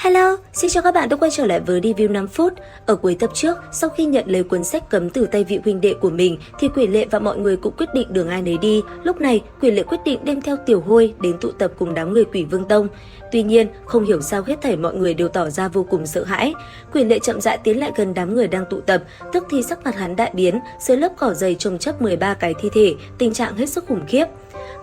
Hello, xin chào các bạn đã quay trở lại với review 5 phút. Ở cuối tập trước, sau khi nhận lấy cuốn sách cấm từ tay vị huynh đệ của mình thì Quỷ Lệ và mọi người cũng quyết định đường ai nấy đi. Lúc này, Quỷ Lệ quyết định đem theo Tiểu Hôi đến tụ tập cùng đám người Quỷ Vương Tông. Tuy nhiên, không hiểu sao hết thảy mọi người đều tỏ ra vô cùng sợ hãi. Quỷ Lệ chậm rãi tiến lại gần đám người đang tụ tập, tức thì sắc mặt hắn đại biến, dưới lớp cỏ dày chồng chất 13 cái thi thể, tình trạng hết sức khủng khiếp.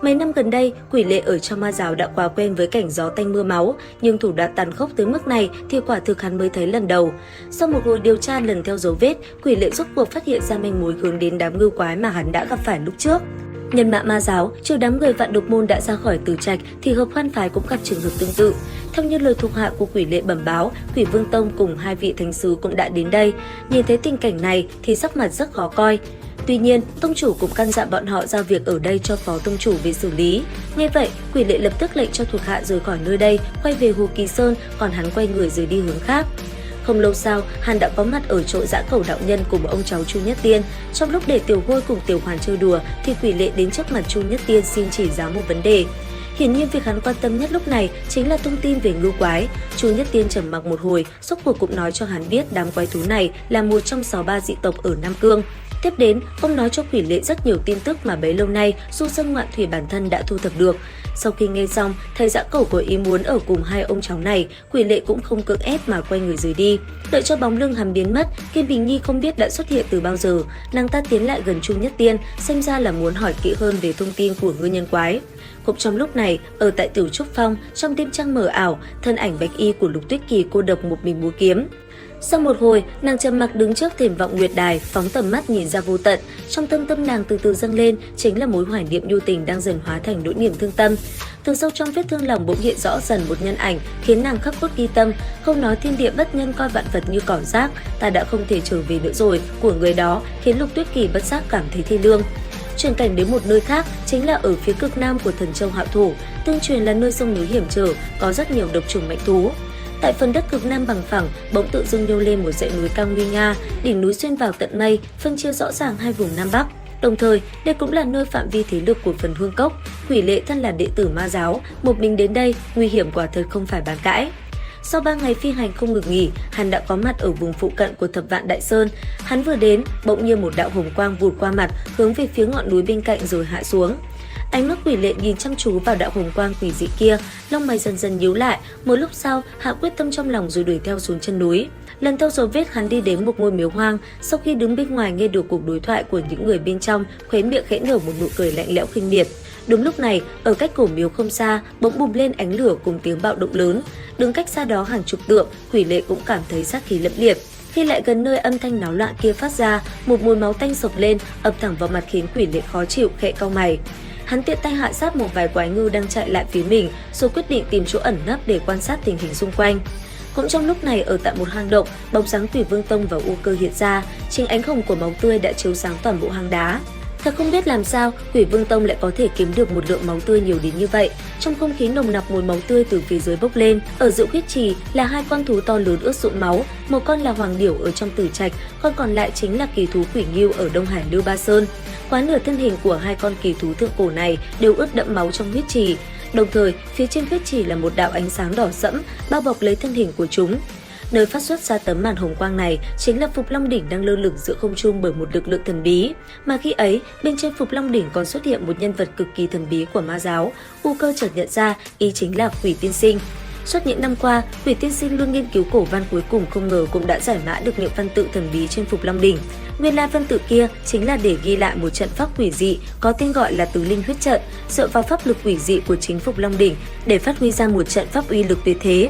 Mấy năm gần đây, Quỷ Lệ ở trong ma giáo đã quá quen với cảnh gió tanh mưa máu, nhưng thủ đoạn tàn khốc tới mức này thì quả thực hắn mới thấy lần đầu. Sau một hồi điều tra lần theo dấu vết, Quỷ Lệ rốt cuộc phát hiện ra manh mối hướng đến đám ngưu quái mà hắn đã gặp phải lúc trước. Nhân mã ma giáo, trừ đám người Vạn Độc Môn đã ra khỏi Tử Trạch thì Hợp Hoan phái cũng gặp trường hợp tương tự. Theo như lời thuộc hạ của Quỷ Lệ bẩm báo, Quỷ Vương Tông cùng hai vị thánh sứ cũng đã đến đây. Nhìn thấy tình cảnh này thì sắc mặt rất khó coi. Tuy nhiên, tông chủ cũng căn dặn bọn họ giao việc ở đây cho phó tông chủ về xử lý. Nghe vậy, Quỷ Lệ lập tức lệnh cho thuộc hạ rời khỏi nơi đây, quay về Hồ Kỳ Sơn, còn hắn quay người rời đi hướng khác. Không lâu sau, hắn đã có mặt ở chỗ Dã Cẩu đạo nhân cùng ông cháu Chu Nhất Tiên. Trong lúc để Tiểu Hôi cùng Tiểu Hoàn chơi đùa, thì Quỷ Lệ đến trước mặt Chu Nhất Tiên xin chỉ giáo một vấn đề. Hiển nhiên việc hắn quan tâm nhất lúc này chính là thông tin về ngưu quái. Chu Nhất Tiên trầm mặc một hồi, rốt cuộc cũng nói cho hắn biết đám quái thú này là một trong 63 dị tộc ở Nam Cương. Tiếp đến, ông nói cho Quỷ Lệ rất nhiều tin tức mà bấy lâu nay Du Sơn Ngoạn Thủy bản thân đã thu thập được. Sau khi nghe xong, thầy Dã Cẩu có ý muốn ở cùng hai ông cháu này, Quỷ Lệ cũng không cưỡng ép mà quay người rời đi. Đợi cho bóng lưng hắn biến mất, Kim Bình Nhi không biết đã xuất hiện từ bao giờ. Nàng ta tiến lại gần Chu Nhất Tiên, xem ra là muốn hỏi kỹ hơn về thông tin của ngư nhân quái. Cũng trong lúc này, ở tại Tiểu Trúc Phong, trong đêm trăng mờ ảo, thân ảnh bạch y của Lục Tuyết Kỳ cô độc một mình múa kiếm. Sau một hồi, nàng trầm mặc đứng trước thềm vọng nguyệt đài, phóng tầm mắt nhìn ra vô tận. Trong tâm nàng từ từ dâng lên chính là mối hoài niệm nhu tình đang dần hóa thành nỗi niềm thương tâm. Từ sâu trong vết thương lòng bỗng hiện rõ dần một nhân ảnh, khiến nàng khắc cốt ghi tâm. Không nói thiên địa bất nhân coi vạn vật như cỏ rác, ta đã không thể trở về nữa rồi của người đó, khiến Lục Tuyết Kỳ bất giác cảm thấy thê lương. Chuyển cảnh đến một nơi khác chính là ở phía cực nam của Thần Châu Hạo Thổ, tương truyền là nơi sông núi hiểm trở, có rất nhiều độc trùng mạnh thú. Tại phần đất cực nam bằng phẳng, bỗng tự dưng nhô lên một dãy núi cao nguy nga, đỉnh núi xuyên vào tận mây, phân chia rõ ràng hai vùng Nam Bắc. Đồng thời, đây cũng là nơi phạm vi thế lực của phần Hương Cốc. Quỷ Lệ thân là đệ tử ma giáo, một mình đến đây, nguy hiểm quả thật không phải bàn cãi. Sau 3 ngày phi hành không ngừng nghỉ, hắn đã có mặt ở vùng phụ cận của Thập Vạn Đại Sơn. Hắn vừa đến, bỗng nhiên một đạo hồng quang vụt qua mặt, hướng về phía ngọn núi bên cạnh rồi hạ xuống. Ánh mắt Quỷ Lệ nhìn chăm chú vào đạo hồng quang quỷ dị kia, lông mày dần dần nhíu lại. Một lúc sau, hạ quyết tâm trong lòng rồi đuổi theo xuống chân núi. Lần theo dấu vết, hắn đi đến một ngôi miếu hoang. Sau khi đứng bên ngoài nghe được cuộc đối thoại của những người bên trong, khóe miệng khẽ nở một nụ cười lạnh lẽo khinh miệt. Đúng lúc này, ở cách cổ miếu không xa, bỗng bùng lên ánh lửa cùng tiếng bạo động lớn. Đứng cách xa đó hàng chục trượng, Quỷ Lệ cũng cảm thấy sát khí lẫm liệt. Khi lại gần nơi âm thanh náo loạn kia phát ra, một mùi máu tanh sộc lên, ập thẳng vào mặt khiến Quỷ Lệ khó chịu, khẽ cau mày. Hắn tiện tay hạ sát một vài quái ngưu đang chạy lại phía mình, rồi quyết định tìm chỗ ẩn nấp để quan sát tình hình xung quanh. Cũng trong lúc này, ở tại một hang động, bóng dáng Quỷ Vương Tông và U Cơ hiện ra, chính ánh hồng của máu tươi đã chiếu sáng toàn bộ hang đá. Thật không biết làm sao, Quỷ Vương Tông lại có thể kiếm được một lượng máu tươi nhiều đến như vậy. Trong không khí nồng nặc mùi máu tươi từ phía dưới bốc lên. Ở giữa huyết trì là hai con thú to lớn ướt sũng máu, một con là Hoàng Điểu ở trong Tử Trạch, con còn lại chính là kỳ thú Quỷ Ngưu ở Đông Hải Lưu Ba Sơn. Quá nửa thân hình của hai con kỳ thú thượng cổ này đều ướt đẫm máu trong huyết trì. Đồng thời, phía trên huyết trì là một đạo ánh sáng đỏ sẫm bao bọc lấy thân hình của chúng. Nơi phát xuất ra tấm màn hồng quang này chính là Phục Long Đỉnh đang lơ lửng giữa không trung bởi một lực lượng thần bí. Mà khi ấy, bên trên Phục Long Đỉnh còn xuất hiện một nhân vật cực kỳ thần bí của ma giáo. U Cơ chợt nhận ra, ý chính là Quỷ Tiên Sinh. Suốt những năm qua, Quỷ Tiên Sinh luôn nghiên cứu cổ văn, cuối cùng không ngờ cũng đã giải mã được những văn tự thần bí trên Phục Long Đỉnh. Nguyên lai văn tự kia chính là để ghi lại một trận pháp quỷ dị có tên gọi là Tứ Linh Huyết Trận, dựa vào pháp lực quỷ dị của chính Phục Long Đỉnh để phát huy ra một trận pháp uy lực tuyệt thế.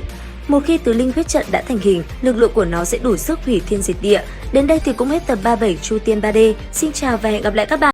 Một khi Tứ Linh Huyết Trận đã thành hình, lực lượng của nó sẽ đủ sức hủy thiên diệt địa. Đến đây thì cũng hết tập 37 Chu Tiên 3D. Xin chào và hẹn gặp lại các bạn.